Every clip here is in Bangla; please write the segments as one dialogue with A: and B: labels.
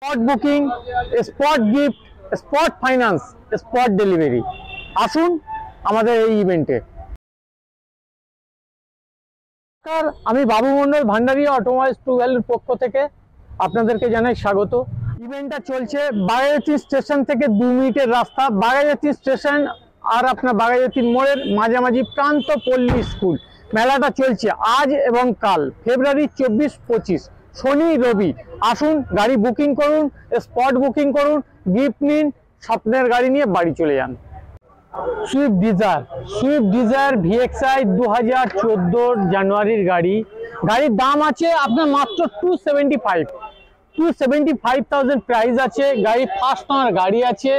A: Spot booking, spot gift, spot finance, spot delivery. আসুন আমাদের এই ইভেন্টে। আমি বাবু মন্ডল ভান্ডারী অটোমোবাইলস টুয়েলভের পক্ষ থেকে আপনাদেরকে জানাই স্বাগত। ইভেন্টটা চলছে বাগাইয়াচি স্টেশন থেকে 2 মিনিটের রাস্তা। বাগাইয়াচি স্টেশন আর আপনার বাগাইয়াচি মোড়ের মাঝামাঝি প্রান্ত পল্লী স্কুল। মেলাটা চলছে আজ এবং কাল, ফেব্রুয়ারি 24-25, শনি রবি। আসুন, গাড়ি বুকিং করুন, স্পট বুকিং করুন, গিফট নিন, স্বপ্নের গাড়ি নিয়ে বাড়ি চলে যান। সুইফট ডিজায়ার VXI 2014 জানুয়ারির গাড়ি। গাড়ির দাম আছে আপনার মাত্র 275,000 প্রাইস আছে। গাড়ি ফার্স্ট ওনার গাড়ি আছে।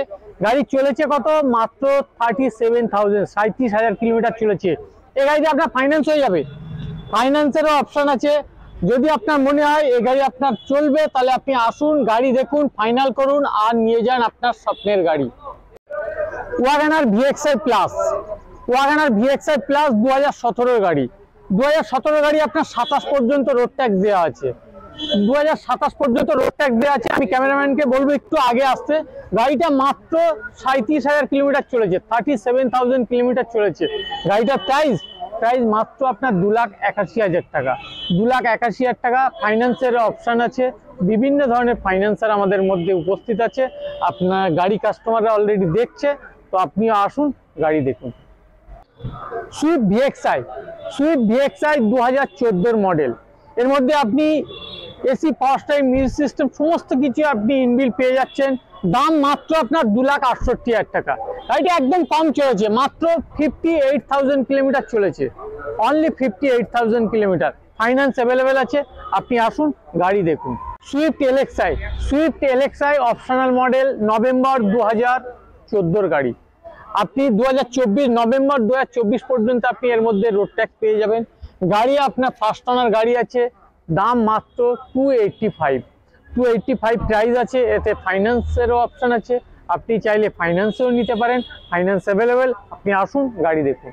A: গাড়ি চলেছে কত? মাত্র 37,000, 37,000 কিলোমিটার চলেছে। এই গাড়িতে আপনার ফাইন্যান্স হয়ে যাবে, ফাইন্যান্সেরও অপশন আছে। যদি আপনার মনে হয় এই গাড়ি আপনার চলবে, তাহলে আপনি আসুন, গাড়ি দেখুন, ফাইনাল করুন আর নিয়ে যান আপনার স্বপ্নের গাড়ি। ওয়াগনার VXI প্লাস 2017 গাড়ি। 2017 গাড়ি আপনার 27 পর্যন্ত রোড ট্যাক্স দেওয়া আছে। 2027 পর্যন্ত রোড ট্যাক্স দেওয়া আছে। আমি ক্যামেরাম্যানকে বলবো একটু আগে আসতে। গাড়িটা মাত্র 37,000 কিলোমিটার চলেছে, 37,000 কিলোমিটার চলেছে। গাড়িটার প্রাইস মাত্র আপনার 2,81,000 টাকা। 2,81,000 টাকা। ফাইন্যান্সের অপশান আছে, বিভিন্ন ধরনের ফাইন্যান্সার আমাদের মধ্যে উপস্থিত আছে। আপনার গাড়ি কাস্টমাররা অলরেডি দেখছে, তো আপনিও আসুন, গাড়ি দেখুন। Swift VXI 2014 model. এর মধ্যে আপনি এসি, পাওয়ার স্টারিং, মিউজিক সিস্টেম সমস্ত কিছু আপনি ইনবিল্ট পেয়ে যাচ্ছেন। দাম মাত্র আপনার 2,68,000 টাকা। গাড়িটা একদম কম চলেছে, মাত্র 58,000 কিলোমিটার চলেছে, অনলি 58,000 কিলোমিটার। ফাইন্যান্স অ্যাভেলেবেল আছে, আপনি আসুন, গাড়ি দেখুন। Swift LXI optional model, November 2014 গাড়ি। আপনি নভেম্বর 2024 পর্যন্ত আপনি এর মধ্যে রোড ট্যাক্স পেয়ে যাবেন। গাড়ি আপনার ফার্স্ট ওনার গাড়ি আছে। দাম মাত্র 285 প্রাইস আছে। এতে ফাইন্যান্সেরও অপশান আছে, আপনি চাইলে ফাইন্যান্সেও নিতে পারেন, ফাইন্যান্স অ্যাভেলেবেল। আপনি আসুন, গাড়ি দেখুন।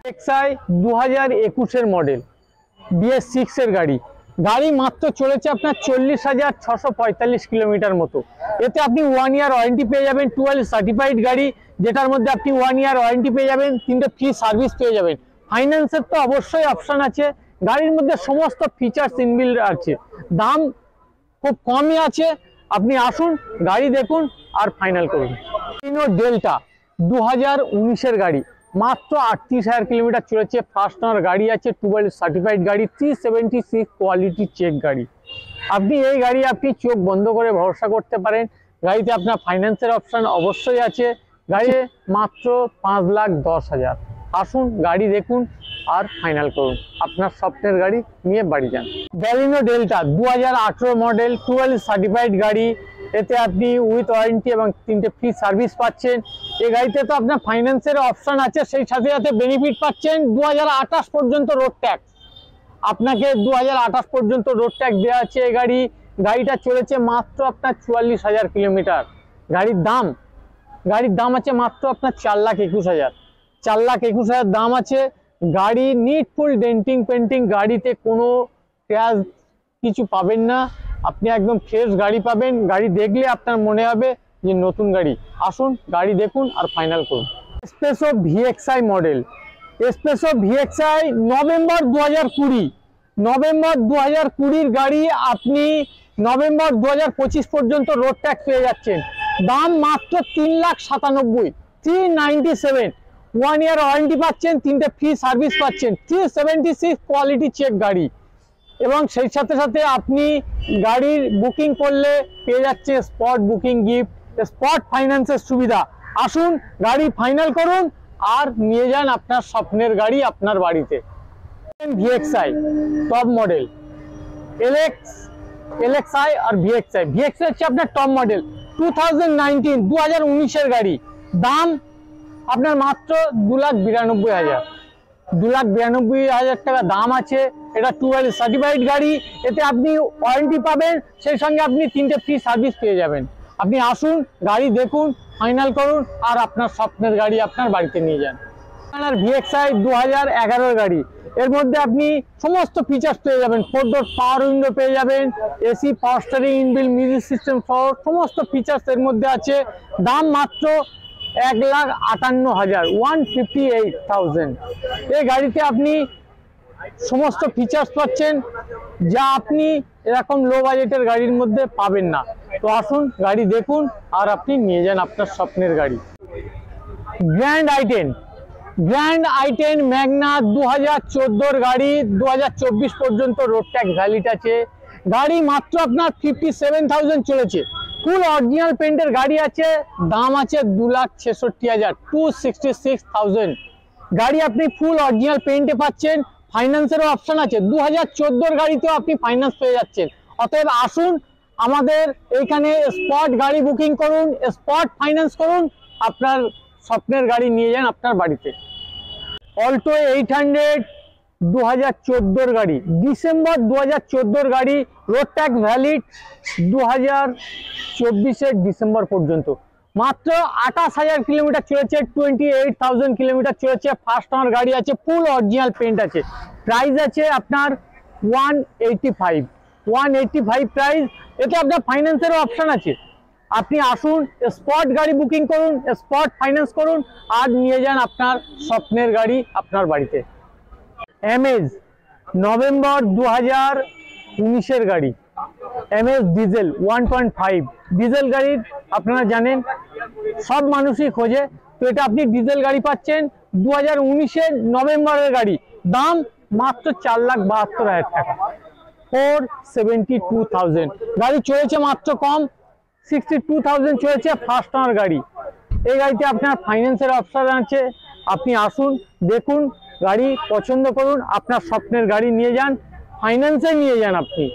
A: LXI 2021 মডেল, BS6 এর গাড়ি। গাড়ি মাত্র চলেছে আপনার 40,645 কিলোমিটার মতো। এতে আপনি 1 ইয়ার ওয়ারেন্টি পেয়ে যাবেন। 12 সার্টিফাইড গাড়ি, যেটার মধ্যে আপনি 1 ইয়ার ওয়ারেন্টি পেয়ে যাবেন, 3টে ফ্রি সার্ভিস পেয়ে যাবেন। ফাইন্যান্সের তো অবশ্যই অপশান আছে। গাড়ির মধ্যে সমস্ত ফিচার্স ইনবিল্ট আছে। দাম খুব কমই আছে, আপনি আসুন, গাড়ি দেখুন আর ফাইনাল করুন। টিনো ডেল্টা 2019 গাড়ি, মাত্র 38,000 কিলোমিটার চলেছে। ফার্স্ট ওনার গাড়ি আছে, 12 সার্টিফাইড গাড়ি, 376 কোয়ালিটি চেক গাড়ি। আপনি এই গাড়ি আপনি চোখ বন্ধ করে ভরসা করতে পারেন। গাড়িতে আপনার ফাইন্যান্সের অপশান অবশ্যই আছে। গাড়ি মাত্র 5,10,000। আসুন, গাড়ি দেখুন আর ফাইনাল করুন, আপনার স্বপ্নের গাড়ি নিয়ে বাড়ি যান। ব্যালিনো ডেল্টা 2018 মডেল, 12 সার্টিফাইড গাড়ি। এতে আপনি উইথ ওয়ারেন্টি এবং 3টে ফ্রি সার্ভিস পাচ্ছেন। এই গাড়িতে তো আপনার ফাইন্যান্সের অপশান আছে, সেই সাথে সাথে বেনিফিট পাচ্ছেন 2028 পর্যন্ত রোড ট্যাক্স। আপনাকে 2028 পর্যন্ত রোড ট্যাক্স দেওয়া আছে। এই গাড়িটা চলেছে মাত্র আপনার 44,000 কিলোমিটার। গাড়ির দাম আছে মাত্র আপনার 4,21,000। 4,21,000 দাম আছে। গাড়ি নিটফুল ডেন্টিং পেন্টিং, গাড়িতে কোনো ক্র্যাশ কিছু পাবেন না। আপনি একদম ফ্রেশ গাড়ি পাবেন। গাড়ি দেখলে আপনার মনে হবে যে নতুন গাড়ি। আসুন, গাড়ি দেখুন আর ফাইনাল করুন। এসপ্রেসো VXI মডেল, নভেম্বর 2020 গাড়ি। আপনি নভেম্বর 2025 পর্যন্ত রোড ট্যাক্স পেয়ে যাচ্ছেন। দাম মাত্র 3,97,000, 397। 1 ইয়ার ওয়ারেন্টি পাচ্ছেন, 3টে ফ্রি সার্ভিস পাচ্ছেন, 376 কোয়ালিটি চেক গাড়ি। এবং সেই সাথে সাথে আপনি গাড়ির বুকিং করলে পেয়ে যাচ্ছে স্পট বুকিং গিফট, স্পট ফাইন্যান্সের সুবিধা। আসুন, গাড়ি ফাইনাল করুন আর নিয়ে যান আপনার স্বপ্নের গাড়ি আপনার বাড়িতে। VXI টপ মডেল, LXI আর VXI হচ্ছে আপনার টপ মডেল, 2019 গাড়ি। দাম আপনার মাত্র 2,92,000। 2,92,000 টাকা দাম আছে। এটা 12 সার্টিফাইড গাড়ি। এতে আপনি ওয়ারেন্টি পাবেন, সেই সঙ্গে আপনি 3টে ফ্রি সার্ভিস পেয়ে যাবেন। আপনি আসুন, গাড়ি দেখুন, ফাইনাল করুন আর আপনার স্বপ্নের গাড়ি আপনার বাড়িতে নিয়ে যান। VXi 2011 গাড়ি, এর মধ্যে আপনি সমস্ত ফিচার্স পেয়ে যাবেন। 4 ডোর পাওয়ার উইন্ডো পেয়ে যাবেন, AC, power steering, inbuilt music system সহ সমস্ত ফিচার্স এর মধ্যে আছে। দাম মাত্র 1,58,000, 158,000। এই গাড়িতে আপনি সমস্ত ফিচার্স পাচ্ছেন যা আপনি এরকম লো বাজেটের গাড়ির মধ্যে পাবেন না। তো আসুন গাড়ি দেখুন আর আপনি নিয়ে যান আপনার স্বপ্নের গাড়ি। গ্র্যান্ড i10 ম্যাগনা 2014 গাড়ি, 2024 পর্যন্ত রোড ট্যাক্স ভ্যালিড আছে। গাড়ি মাত্র আপনার 57,000 চলেছে। ফুল অরিজিনাল পেন্টের গাড়ি আছে, দাম আছে 2,66,000, 266,000। গাড়ি আপনি ফুল অরিজিনাল পেন্টে পাচ্ছেন, ফাইন্যান্সেরও অপশন আছে। 2014 গাড়িতেও আপনি ফাইন্যান্স পেয়ে যাচ্ছেন। অতএব আসুন আমাদের এইখানে স্পট গাড়ি বুকিং করুন, স্পট ফাইন্যান্স করুন, আপনার স্বপ্নের গাড়ি নিয়ে যান আপনার বাড়িতে। অল্টো 800 2014 গাড়ি, ডিসেম্বর 2014 গাড়ি, রোড ট্যাক্স ভ্যালিড 2024 ডিসেম্বর পর্যন্ত। মাত্র 28,000 কিলোমিটার চলেছে, 28,000 কিলোমিটার চলেছে। ফার্স্ট ওনার গাড়ি আছে, ফুল অরিজিনাল পেন্ট আছে। প্রাইস আছে আপনার 185 প্রাইস। এতে আপনার ফাইন্যান্সেরও অপশন আছে। আপনি আসুন, স্পট গাড়ি বুকিং করুন, স্পট ফাইন্যান্স করুন আর নিয়ে যান আপনার স্বপ্নের গাড়ি আপনার বাড়িতে। এমএজ নভেম্বর 2019 গাড়ি, এমএজ ডিজেল 1.5 ডিজেল গাড়ির আপনারা জানেন সব মানুষই খোঁজে। তো এটা আপনি ডিজেল গাড়ি পাচ্ছেন 2019 নভেম্বরের গাড়ি, দাম মাত্র 4,72,000 টাকা, 472,000। গাড়ি চলেছে মাত্র কম, 62,000 চলেছে। ফার্স্ট ওনার গাড়ি। এই গাড়িতে আপনার ফাইন্যান্সের অপশন আছে। আপনি আসুন, দেখুন, গাড়ি পছন্দ করুন, আপনার স্বপ্নের গাড়ি নিয়ে যান, ফাইন্যান্সে নিয়ে যান। আপনি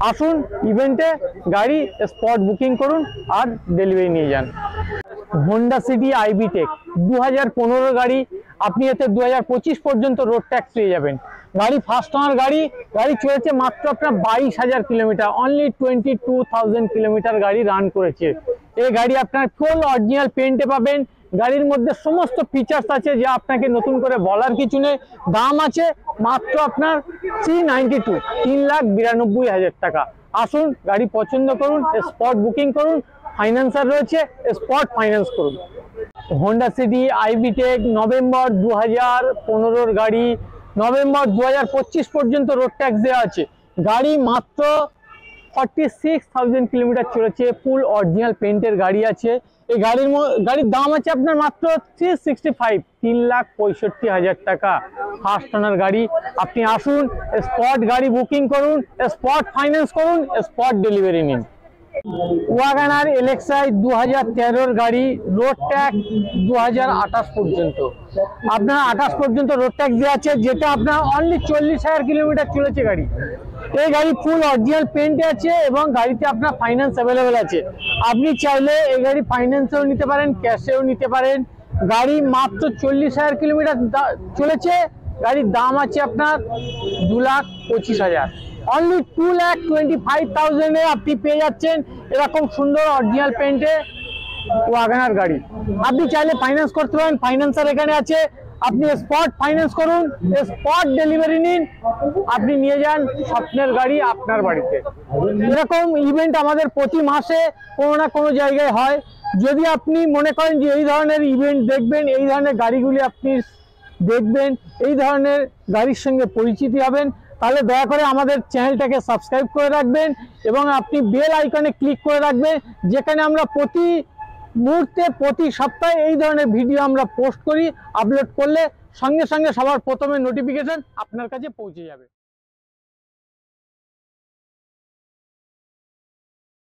A: আসুন ইভেন্টে, গাড়ি স্পট বুকিং করুন আর ডেলিভারি নিয়ে যান। হোন্ডা সিটি আইবি টেক 2015 গাড়ি, আপনি এতে 2025 পর্যন্ত রোড ট্যাক্স পেয়ে যাবেন। গাড়ি ফার্স্ট ওনার গাড়ি, গাড়ি চলেছে মাত্র আপনার 22,000 কিলোমিটার, অনলি 22,000 কিলোমিটার গাড়ি রান করেছে। এই গাড়ি আপনার ফুল অরিজিনাল পেন্টে পাবেন। গাড়ির মধ্যে সমস্ত ফিচার্স আছে যা আপনাকে নতুন করে বলার কিছু নেই। দাম আছে মাত্র আপনার 392, 3,92,000 টাকা। আসুন গাড়ি পছন্দ করুন, স্পট বুকিং করুন, ফাইন্যান্সার রয়েছে, স্পট ফাইন্যান্স করুন। হোন্ডা সিটি আইবি টেক নভেম্বর 2015 গাড়ি, নভেম্বর 2025 পর্যন্ত রোড ট্যাক্স দেওয়া আছে। গাড়ি মাত্র 46,000 কিলোমিটার চলেছে, ফুল অরিজিনাল পেন্টের গাড়ি আছে। এই গাড়ির দাম আছে আপনার মাত্র 365, 3,65,000 টাকা। ফার্স্ট ওনার গাড়ি। আপনি আসুন, স্পট গাড়ি বুকিং করুন, স্পট ফাইন্যান্স করুন, স্পট ডেলিভারি নিন। ওয়াগনার এলএক্সআই 2013 গাড়ি, রোড ট্যাক্স 2028 পর্যন্ত। আপনার 28 পর্যন্ত রোড ট্যাক্স দেওয়া আছে, যেটা আপনার অনলি 40,000 কিলোমিটার চলেছে গাড়ি। এই গাড়ি ফুল অরিজিনাল পেন্টে আছে এবং গাড়িতে আপনার ফাইন্যান্স অ্যাভেলেবেল আছে। আপনি চাইলে এই গাড়ি ফাইন্যান্সেও নিতে পারেন, ক্যাশেও নিতে পারেন। গাড়ি মাত্র 40,000 কিলোমিটার চলেছে। গাড়ির দাম আছে আপনার 2,25,000, অনলি 2,25,000 আপনি পেয়ে যাচ্ছেন এরকম সুন্দর অরিজিনাল পেন্টে ওয়াগনার গাড়ি। আপনি চাইলে ফাইন্যান্স করতে পারেন, ফাইন্যান্সার এখানে আছে। আপনি স্পট ফাইন্যান্স করুন, স্পট ডেলিভারি নিন, আপনি নিয়ে যান স্বপ্নের গাড়ি আপনার বাড়িতে। এরকম ইভেন্ট আমাদের প্রতি মাসে কোনো না কোনো জায়গায় হয়। যদি আপনি মনে করেন যে এই ধরনের ইভেন্ট দেখবেন, এই ধরনের গাড়িগুলি আপনি দেখবেন, এই ধরনের গাড়ির সঙ্গে পরিচিতি হবেন, তাহলে দয়া করে আমাদের চ্যানেলটাকে সাবস্ক্রাইব করে রাখবেন এবং আপনি বেল আইকনে ক্লিক করে রাখবেন, যেখানে আমরা প্রতি মুহূর্তে, প্রতি সপ্তাহে এই ধরনের ভিডিও আমরা পোস্ট করি। আপলোড করলে সঙ্গে সঙ্গে সবার প্রথমে নোটিফিকেশন আপনার কাছে পৌঁছে যাবে।